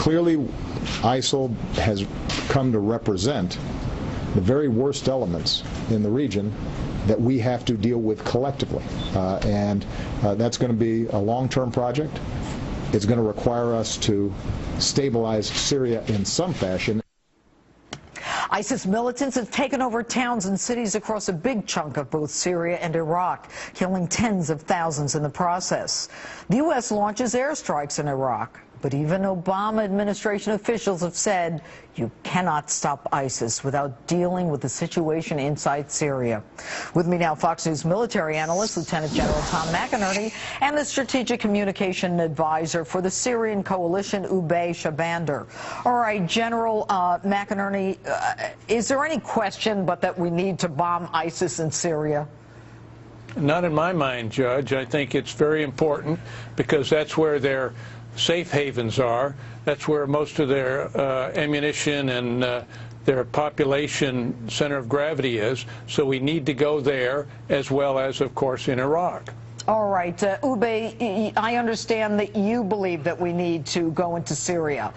Clearly, ISIL has come to represent the very worst elements in the region that we have to deal with collectively. And that's going to be a long-term project. It's going to require us to stabilize Syria in some fashion. ISIS militants have taken over towns and cities across a big chunk of both Syria and Iraq, killing tens of thousands in the process. The U.S. launches airstrikes in Iraq, but even Obama administration officials have said you cannot stop ISIS without dealing with the situation inside Syria. With me now, Fox News military analyst, Lieutenant General Tom McInerney, and the strategic communication advisor for the Syrian coalition, Ubay Shabander. All right, General McInerney, is there any question but that we need to bomb ISIS in Syria? Not in my mind, Judge. I think it's very important because that's where their safe havens are. That's where most of their ammunition and their population center of gravity is. So we need to go there as well as, of course, in Iraq. All right. Ubay, I understand that you believe that we need to go into Syria.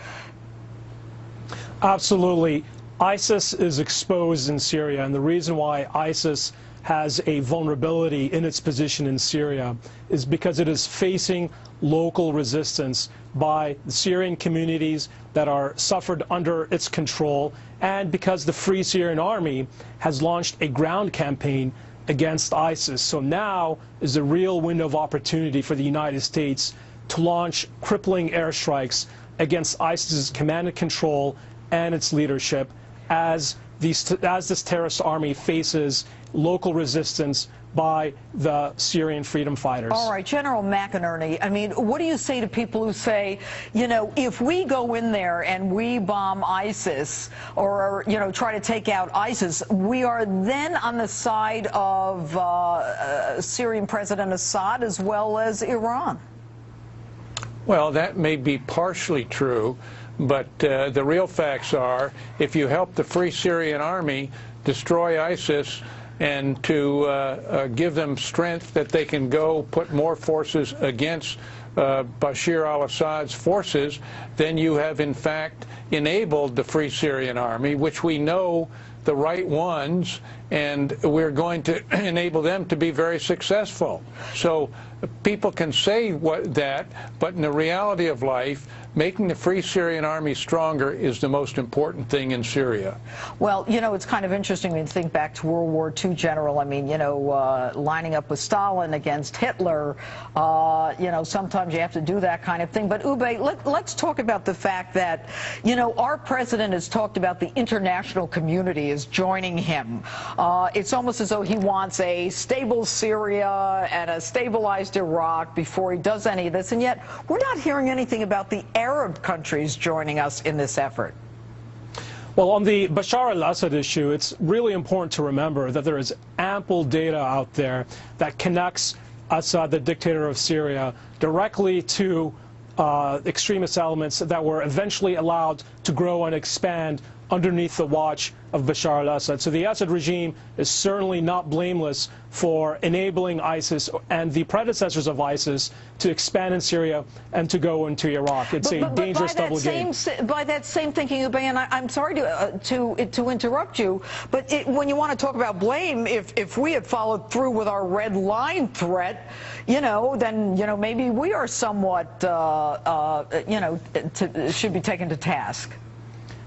Absolutely. ISIS is exposed in Syria, and the reason why ISIS has a vulnerability in its position in Syria is because it is facing local resistance by the Syrian communities that are suffered under its control, and because the Free Syrian Army has launched a ground campaign against ISIS. So now is a real window of opportunity for the United States to launch crippling airstrikes against ISIS's command and control and its leadership as this terrorist army faces local resistance by the Syrian freedom fighters. All right, General McInerney, I mean, what do you say to people who say, you know, if we go in there and we bomb ISIS or, you know, try to take out ISIS, we are then on the side of Syrian President Assad as well as Iran? Well, that may be partially true, but the real facts are if you help the Free Syrian Army destroy ISIS and to give them strength that they can go put more forces against Bashar al-Assad's forces, then you have in fact enabled the Free Syrian Army, which we know the right ones, and we're going to enable them to be very successful. So people can say that, but in the reality of life, making the Free Syrian Army stronger is the most important thing in Syria. Well, you know, it's kind of interesting when you think back to World War II, General. I mean, you know, lining up with Stalin against Hitler, you know, sometimes you have to do that kind of thing. But, Ubay, let's talk about the fact that, you know, our president has talked about the international community is joining him. It's almost as though he wants a stable Syria and a stabilized Iraq before he does any of this, and yet we're not hearing anything about the Arab countries joining us in this effort. Well, on the Bashar al-Assad issue, it's really important to remember that there is ample data out there that connects Assad, the dictator of Syria, directly to extremist elements that were eventually allowed to grow and expand underneath the watch of Bashar al-Assad. So the Assad regime is certainly not blameless for enabling ISIS and the predecessors of ISIS to expand in Syria and to go into Iraq. It's a dangerous double game. By that same thinking, Ubay, and I'm sorry to interrupt you, but when you want to talk about blame, if we had followed through with our red line threat, you know, then, you know, maybe we are somewhat, you know, should be taken to task.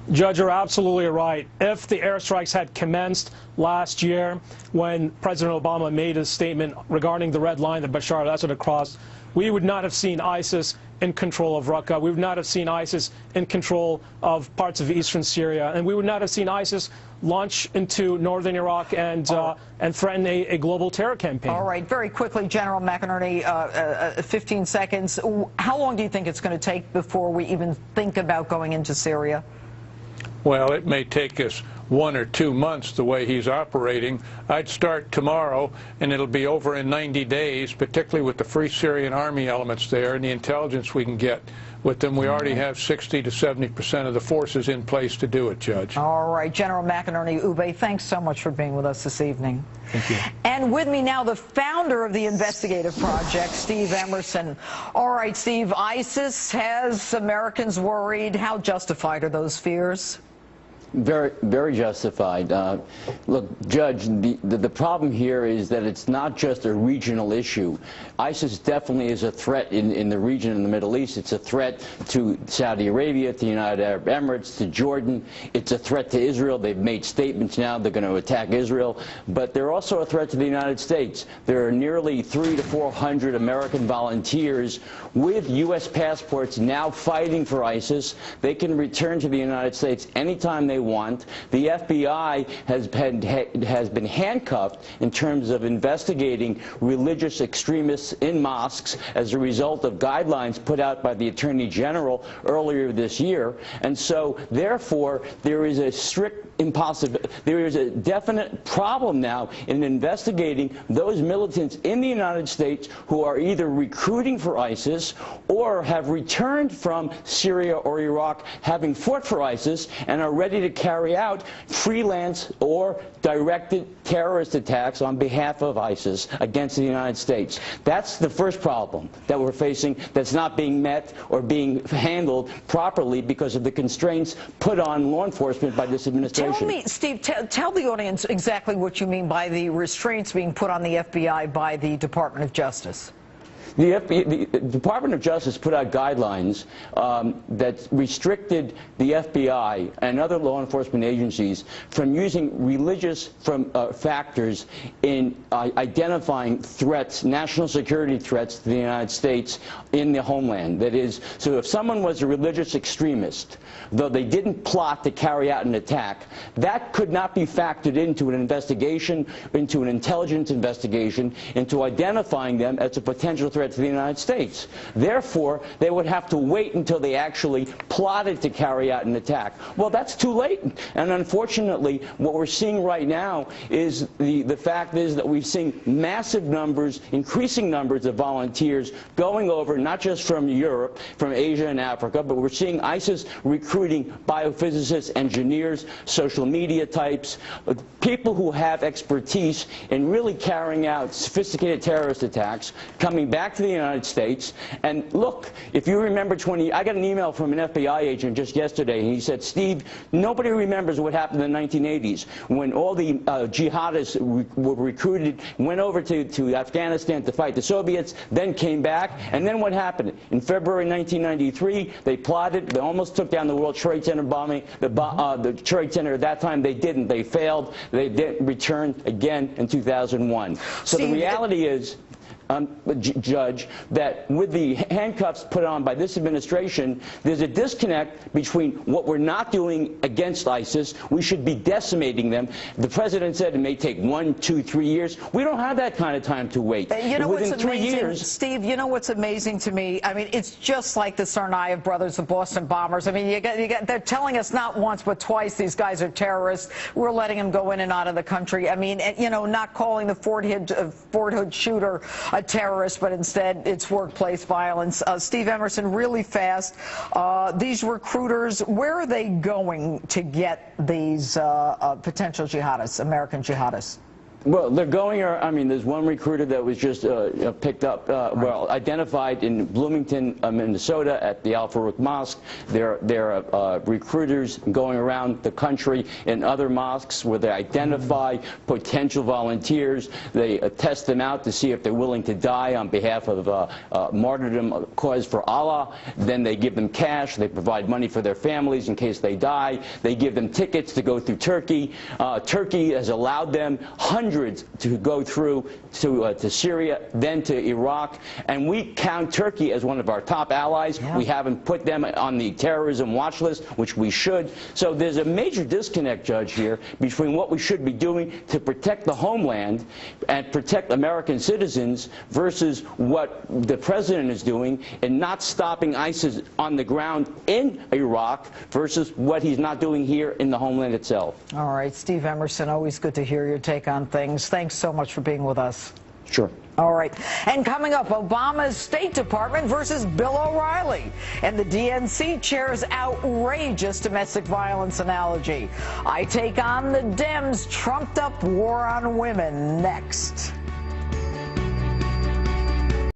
Judge, you're absolutely right. If the airstrikes had commenced last year when President Obama made his statement regarding the red line that Bashar al-Assad had crossed, we would not have seen ISIS in control of Raqqa. We would not have seen ISIS in control of parts of eastern Syria. And we would not have seen ISIS launch into northern Iraq and threaten a global terror campaign. All right. Very quickly, General McInerney, 15 seconds. How long do you think it's going to take before we even think about going into Syria? Well, it may take us 1 or 2 months the way he's operating. I'd start tomorrow, and it'll be over in 90 days, particularly with the Free Syrian Army elements there and the intelligence we can get with them. We already have 60 to 70% of the forces in place to do it, Judge. All right, General McInerney Ube, thanks so much for being with us this evening. Thank you. And with me now, the founder of the investigative project, Steve Emerson. All right, Steve, ISIS has Americans worried. How justified are those fears? Very, very justified. Look, Judge, the problem here is that it's not just a regional issue. ISIS definitely is a threat in the region in the Middle East. It's a threat to Saudi Arabia, to the United Arab Emirates, to Jordan. It's a threat to Israel. They've made statements now they're going to attack Israel. But they're also a threat to the United States. There are nearly 300 to 400 American volunteers with U.S. passports now fighting for ISIS. They can return to the United States anytime they want. The FBI has been handcuffed in terms of investigating religious extremists in mosques as a result of guidelines put out by the Attorney General earlier this year. And so, therefore, there is a there is a definite problem now in investigating those militants in the United States who are either recruiting for ISIS or have returned from Syria or Iraq having fought for ISIS and are ready to carry out freelance or directed terrorist attacks on behalf of ISIS against the United States. That's the first problem that we're facing that's not being met or being handled properly because of the constraints put on law enforcement by this administration. Tell me, Steve, tell the audience exactly what you mean by the restraints being put on the FBI by the Department of Justice. The Department of Justice put out guidelines that restricted the FBI and other law enforcement agencies from using religious factors in identifying threats, national security threats to the United States in the homeland. That is, so if someone was a religious extremist, though they didn't plot to carry out an attack, that could not be factored into an investigation, into an intelligence investigation, into identifying them as a potential threat to the United States. Therefore, they would have to wait until they actually plotted to carry out an attack. Well, that's too late. And unfortunately, what we're seeing right now is the fact is that we've seen massive numbers, increasing numbers of volunteers going over, not just from Europe, from Asia and Africa, but we're seeing ISIS recruiting biophysicists, engineers, social media types, people who have expertise in really carrying out sophisticated terrorist attacks, coming back to the United States. And look, if you remember I got an email from an FBI agent just yesterday, and he said, Steve, nobody remembers what happened in the 1980s when all the jihadists were recruited, went over to Afghanistan to fight the Soviets, then came back, and then what happened? In February 1993, they plotted, they almost took down the World Trade Center bombing, the Trade Center at that time, they didn't, they failed, they didn't return again in 2001. So Steve, the reality is, Judge, that with the handcuffs put on by this administration, there's a disconnect between what we're not doing against ISIS. We should be decimating them. The president said it may take 1, 2, 3 years. We don't have that kind of time to wait. You know Within what's 3 amazing, years, Steve, you know what's amazing to me? I mean, it's just like the Tsarnaev brothers, the Boston bombers. I mean, they're telling us not once but twice these guys are terrorists. We're letting them go in and out of the country. I mean, you know, not calling the Fort Hood shooter a terrorist, but instead it's workplace violence. Steve Emerson, really fast, these recruiters, where are they going to get these potential jihadists, American jihadists? Well, they're going, I mean, there's one recruiter that was just picked up, well, identified in Bloomington, Minnesota at the Al Farouk Mosque. There are recruiters going around the country in other mosques where they identify potential volunteers. They test them out to see if they're willing to die on behalf of martyrdom cause for Allah. Then they give them cash. They provide money for their families in case they die. They give them tickets to go through Turkey. Turkey has allowed them hundreds to go through to Syria, then to Iraq, and we count Turkey as one of our top allies. Yeah. We haven't put them on the terrorism watch list, which we should. So there's a major disconnect, Judge, here between what we should be doing to protect the homeland and protect American citizens versus what the president is doing and not stopping ISIS on the ground in Iraq versus what he's not doing here in the homeland itself. All right, Steve Emerson, always good to hear your take on things. Thanks so much for being with us. Sure. All right. And coming up, Obama's State Department versus Bill O'Reilly. And the DNC chair's outrageous domestic violence analogy. I take on the Dems' trumped-up war on women next.